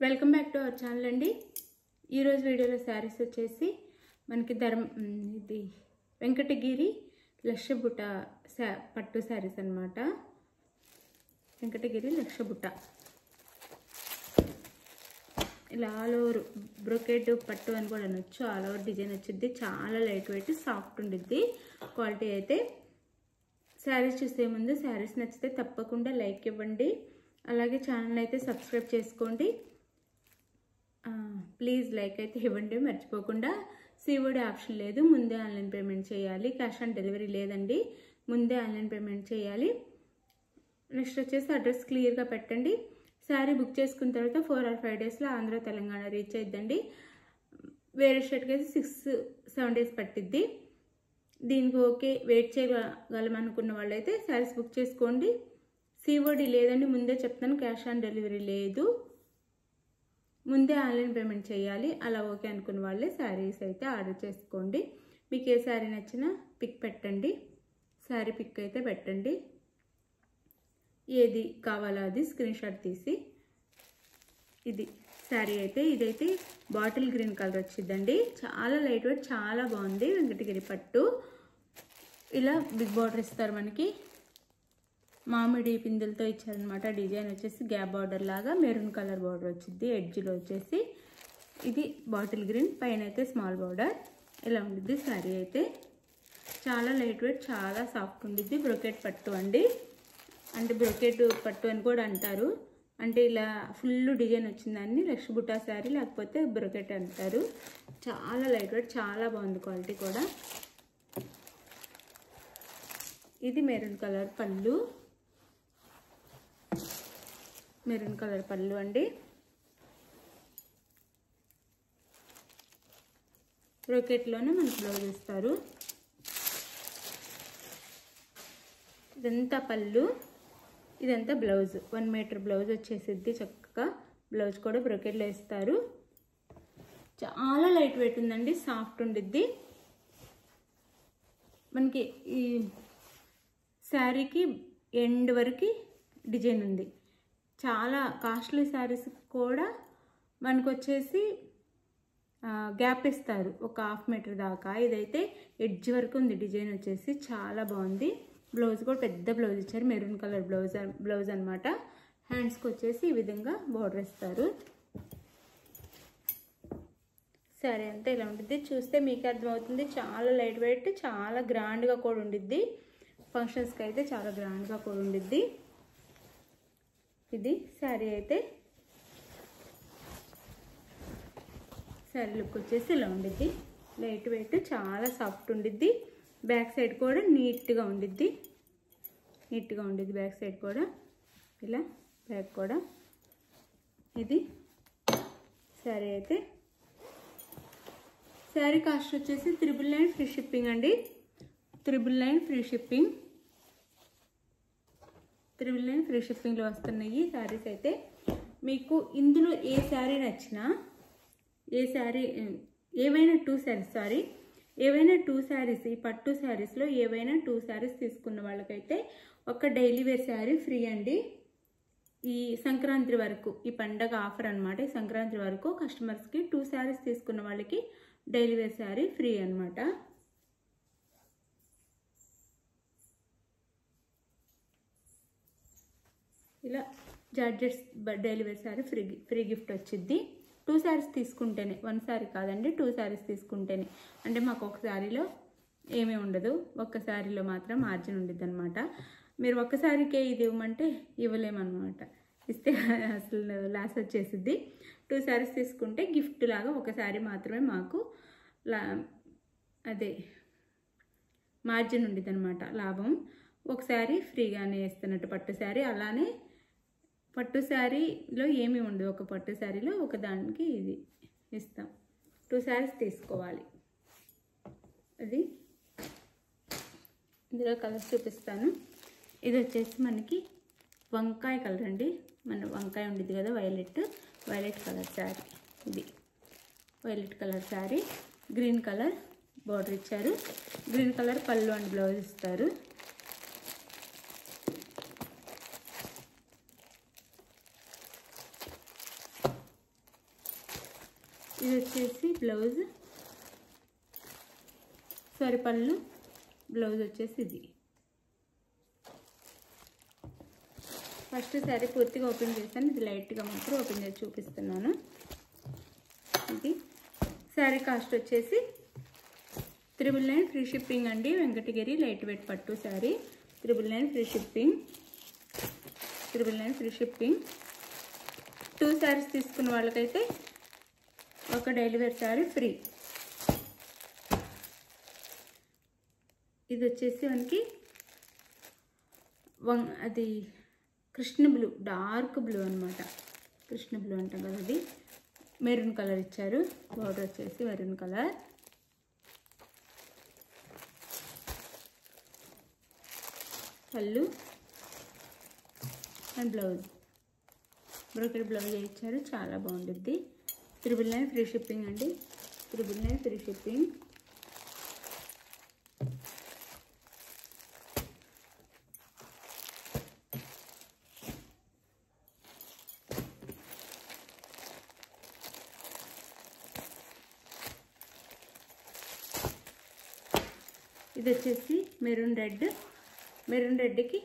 Welcome back to our channel అండి. ఈరోజు వీడియోలో శారీస్ వచ్చేసి మనకి ఇది వెంకటగిరి లక్షబుట్ట పట్టు శారీస్ అన్నమాట. వెంకటగిరి లక్షబుట్ట ఇలా ఆల్ ఓవర్ బ్రొకెట్ పట్టు అని కూడా అనొచ్చు. ఆల్ ఓవర్ డిజైన్ వచ్చింది. చాలా లైట్ వెయిట్ సాఫ్ట్ ఉండిద్ది. క్వాలిటీ అయితే శారీస్ చూసే ముందు శారీస్ నచ్చితే తప్పకుండా లైక్ ఇవ్వండి. అలాగే ఛానల్ అయితే సబ్స్క్రైబ్ చేసుకోండి. ప్లీజ్ లైక్ అయితే ఇవ్వండి మర్చిపోకుండా. సిఓడి ఆప్షన్ లేదు, ముందే ఆన్లైన్ పేమెంట్ చేయాలి. క్యాష్ ఆన్ డెలివరీ లేదండి, ముందే ఆన్లైన్ పేమెంట్ చేయాలి. నెక్స్ట్ వచ్చేసి అడ్రస్ క్లియర్గా పెట్టండి. శారీ బుక్ చేసుకున్న తర్వాత 4 or 5 డేస్లో ఆంధ్ర తెలంగాణ రీచ్ అయిద్దండి. వేరే స్టేట్కి అయితే 6-7 డేస్ పట్టిద్ది. దీనికి ఓకే వెయిట్ చేయగలమనుకున్న వాళ్ళైతే శారీస్ బుక్ చేసుకోండి. సిఓడి లేదండి, ముందే చెప్తాను. క్యాష్ ఆన్ డెలివరీ లేదు, ముందే ఆన్లైన్ పేమెంట్ చేయాలి. అలా ఓకే అనుకున్న వాళ్ళే శారీస్ అయితే ఆర్డర్ చేసుకోండి. మీకు ఏ శారీ నచ్చినా పిక్ పెట్టండి, శారీ పిక్ అయితే పెట్టండి. ఏది కావాలో అది స్క్రీన్ షాట్ తీసి. ఇది శారీ అయితే ఇదైతే బాటిల్ గ్రీన్ కలర్ వచ్చిందండి. చాలా లైట్ వెయిట్, చాలా బాగుంది. వెంకటగిరి పట్టు ఇలా బిగ్ బార్డర్ ఇస్తారు మనకి. మామిడి పిందులతో ఇచ్చారనమాట. డిజైన్ వచ్చేసి గ్యాప్ బార్డర్ లాగా మెరూన్ కలర్ బార్డర్ వచ్చింది. ఎడ్జ్లో వచ్చేసి ఇది బాటిల్ గ్రీన్, పైన అయితే స్మాల్ బార్డర్. ఇలా ఉండిద్ది శారీ అయితే. చాలా లైట్ వెయిట్, చాలా సాఫ్ట్ ఉండిద్ది. బ్రొకెట్ పట్టు అండి, అంటే బ్రొకెట్ పట్టు అని కూడా అంటారు. అంటే ఇలా ఫుల్ డిజైన్ వచ్చిందాన్ని లక్షబుట్ట శారీ లేకపోతే బ్రొకెట్ అంటారు. చాలా లైట్ వెయిట్, చాలా బాగుంది. క్వాలిటీ కూడా. ఇది మెరూన్ కలర్ పళ్ళు, మెరూన్ కలర్ పళ్ళు అండి. బ్రొకెట్లోనే మనకు బ్లౌజ్ ఇస్తారు. ఇదంతా పళ్ళు, ఇదంతా బ్లౌజ్. 1 మీటర్ బ్లౌజ్ వచ్చేసిద్ది చక్కగా. బ్లౌజ్ కూడా బ్రొకెట్లో ఇస్తారు. చాలా లైట్ వెయిట్ ఉందండి, సాఫ్ట్ ఉండిద్ది. మనకి ఈ శారీకి ఎండ్ వరకు డిజైన్ ఉంది. చాలా కాస్ట్లీ శారీస్ కూడా మనకు వచ్చేసి గ్యాప్ ఇస్తారు ఒక 1/2 మీటర్ దాకా. ఇదైతే ఎడ్జ్ వరకు ఉంది డిజైన్ వచ్చేసి. చాలా బాగుంది. బ్లౌజ్ కూడా పెద్ద బ్లౌజ్ ఇచ్చారు, మెరూన్ కలర్ బ్లౌజ్ అనమాట. హ్యాండ్స్కి వచ్చేసి ఈ విధంగా బార్డర్ ఇస్తారు. శారీ అంతా ఇలా ఉంటుంది. చూస్తే మీకు అర్థమవుతుంది. చాలా లైట్ వెయిట్, చాలా గ్రాండ్గా కూడా ఉండిద్ది. ఫంక్షన్స్కి అయితే చాలా గ్రాండ్గా కూడా ఉండిద్ది. ఇది శారీ అయితే. శారీ లుక్ వచ్చేసి ఇలా ఉండిద్ది. లైట్ వెయిట్, చాలా సాఫ్ట్ ఉండిద్ది. బ్యాక్ సైడ్ కూడా నీట్గా ఉండిద్ది. నీట్గా ఉండిద్ది బ్యాక్ సైడ్ కూడా. ఇలా బ్యాక్ కూడా. ఇది శారీ అయితే. శారీ కాస్ట్ వచ్చేసి 999 ఫ్రీ షిప్పింగ్ అండి. 999 ఫ్రీ షిప్పింగ్. 999 ఫ్రీ షిప్పింగ్లో వస్తున్నాయి శారీస్ అయితే. మీకు ఇందులో ఏ శారీ నచ్చినా, ఏ శారీ ఏవైనా 2 శారీస్, ఏవైనా 2 శారీస్, ఈ పట్టు శారీస్లో ఏవైనా 2 శారీస్ తీసుకున్న వాళ్ళకైతే ఒక డైలీ వేర్ శారీ ఫ్రీ అండి. ఈ సంక్రాంతి వరకు, ఈ పండగ ఆఫర్ అనమాట. ఈ సంక్రాంతి వరకు కస్టమర్స్కి 2 శారీస్ తీసుకున్న వాళ్ళకి డైలీ వేర్ శారీ ఫ్రీ అనమాట. ఇలా georgettes daily wear sari free gift వచ్చింది. 2 శారీస్ తీసుకుంటేనే, 1 శారీ కాదండి, 2 శారీస్ తీసుకుంటేనే. అంటే మాకు ఒక శారీలో ఏమీ ఉండదు, ఒక్క శారీలో మాత్రం మార్జిన్ ఉండిద్ది అనమాట. మీరు ఒక్క శారీకే ఇది ఇవ్వమంటే ఇవ్వలేమన్నమాట. ఇస్తే అసలు లాస్ వచ్చేసిద్ది. 2 శారీస్ తీసుకుంటే గిఫ్ట్ లాగా ఒక శారీ మాత్రమే మాకు అదే మార్జిన్ ఉండిద్ది అనమాట, లాభం. ఒక శారీ ఫ్రీగానే ఇస్తున్నట్టు పట్టు శారీ. అలానే పట్టు శారీలో ఏమీ ఉండదు. ఒక పట్టు శారీలో ఒక దానికి ఇది ఇస్తాం. 2 శారీస్ తీసుకోవాలి. అది ఇందులో కలర్స్ చూపిస్తాను. ఇది వచ్చేసి మనకి వంకాయ కలర్ అండి. మన వంకాయ ఉండిద్ది కదా, వైలెట్ కలర్ శారీ. ఇది violet colour sari. Green colour border ఇచ్చారు. గ్రీన్ కలర్ పళ్ళు అండ్ బ్లౌజ్ ఇస్తారు. ఇది వచ్చేసి బ్లౌజ్, సారీ పళ్ళు, బ్లౌజ్ వచ్చేసి ఇది. ఫస్ట్ శారీ పూర్తిగా ఓపెన్ చేశాను, ఇది లైట్గా మాత్రం ఓపెన్ చేసి చూపిస్తున్నాను. ఇది శారీ కాస్ట్ వచ్చేసి 999 ఫ్రీ షిప్పింగ్ అండి. వెంకటగిరి లైట్ వెయిట్ పట్టు sari 999 free shipping, 999 free shipping. 2 saris తీసుకున్న వాళ్ళకైతే ఒక డైలీ వేర్ శారీ ఫ్రీ. ఇది వచ్చేసి మనకి అది కృష్ణ బ్లూ, డార్క్ బ్లూ అనమాట. కృష్ణ బ్లూ అంటాం కదా, అది మెరూన్ కలర్ ఇచ్చారు. బార్డర్ వచ్చేసి మెరూన్ కలర్. పళ్ళు అండ్ బ్లౌజ్ బ్రోకెట్ బ్లౌజ్ ఇచ్చారు, చాలా బాగుంటుంది. 999 ఫ్రీ షిప్పింగ్ అండి, 999 ఫ్రీ షిప్పింగ్. ఇది వచ్చేసి మెరూన్ రెడ్, మెరూన్ రెడ్కి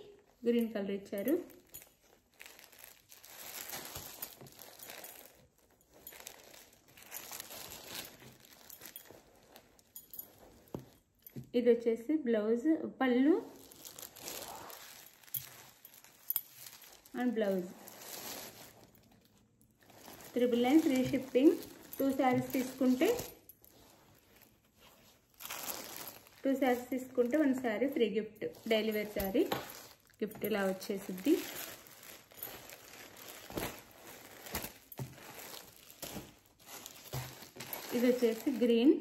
గ్రీన్ కలర్ ఇచ్చారు. ఇది వచ్చేసి బ్లౌజ్, పళ్ళు and blouse. 999 free shipping. 2 saris తీసుకుంటే 1 sari free gift. Daily wear sari gift ఇలా వచ్చేసిద్ది. ఇది వచ్చేసి green,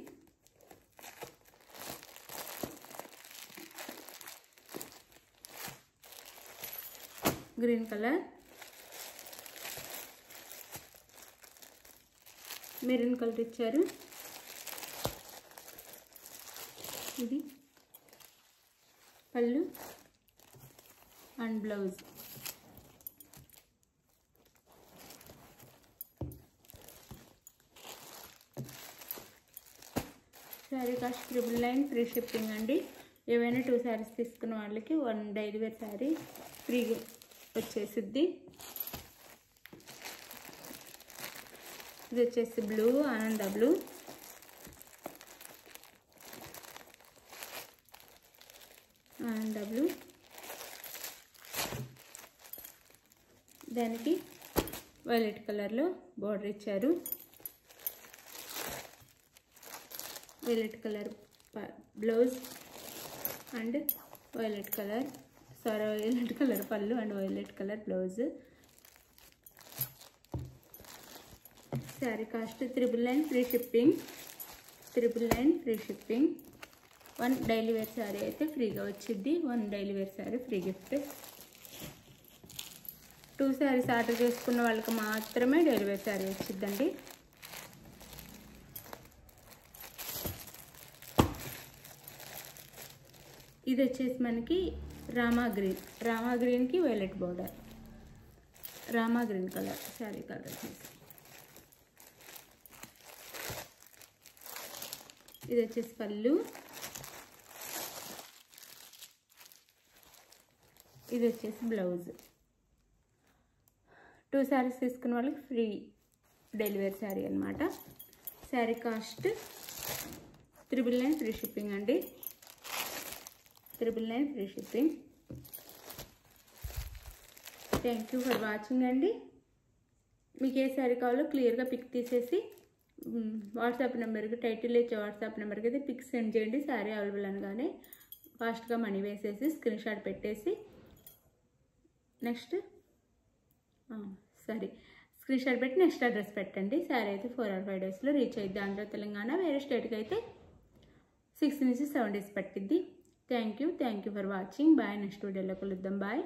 green colour, maroon colour ఇచ్చారు. ఇది పళ్ళు and blouse. Sari cost 999 free shipping అండి. ఏవైనా 2 శారీస్ తీసుకున్న వాళ్ళకి 1 డైలీ వేర్ శారీ ఫ్రీగా వచ్చేసిద్ది. ఇది వచ్చేసి బ్లూ, ఆనంద బ్లూ. ఆనంద బ్లూ, దానికి వైలెట్ కలర్లో బార్డర్ ఇచ్చారు. Violet colour blouse and violet colour పళ్ళు and violet colour blouse. Sari cost 999 free shipping, 999 free shipping. 1 daily wear sari అయితే ఫ్రీగా వచ్చింది. 1 daily wear sari free gift. 2 saris order చేసుకున్న వాళ్ళకి మాత్రమే డైలీ వేర్ శారీ వచ్చిందండి. ఇది వచ్చేసి మనకి రామా గ్రీన్కి violet border, Rama green colour sari colour వచ్చేసి. ఇది వచ్చేసి పళ్ళు, ఇది వచ్చేసి బ్లౌజ్. 2 శారీస్ తీసుకున్న వాళ్ళకి ఫ్రీ డైలీ వేర్ శారీ అనమాట. శారీ కాస్ట్ 999 ఫ్రీ షిప్పింగ్ అండి, 999 free shipping. Thank you for watching అండి. మీకు ఏ శారీ కావాలో క్లియర్గా పిక్ తీసేసి వాట్సాప్ నెంబర్కి, టైటిల్ ఇచ్చే వాట్సాప్ నెంబర్కి అయితే పిక్ సెండ్ చేయండి. శారీ అవైలబుల్ అనగానే ఫాస్ట్గా మనీ వేసేసి స్క్రీన్ షాట్ పెట్టేసి నెక్స్ట్ స్క్రీన్ షాట్ పెట్టి నెక్స్ట్ అడ్రస్ పెట్టండి. శారీ అయితే 4 or 5 డేస్లో రీచ్ అయ్యిద్ది. ఆంధ్ర తెలంగాణ, వేరే స్టేట్కి అయితే 6 నుంచి 7 డేస్ పట్టిద్ది. Thank you for watching. Bye. Next వీడియోలో కలుద్దాం. బాయ్.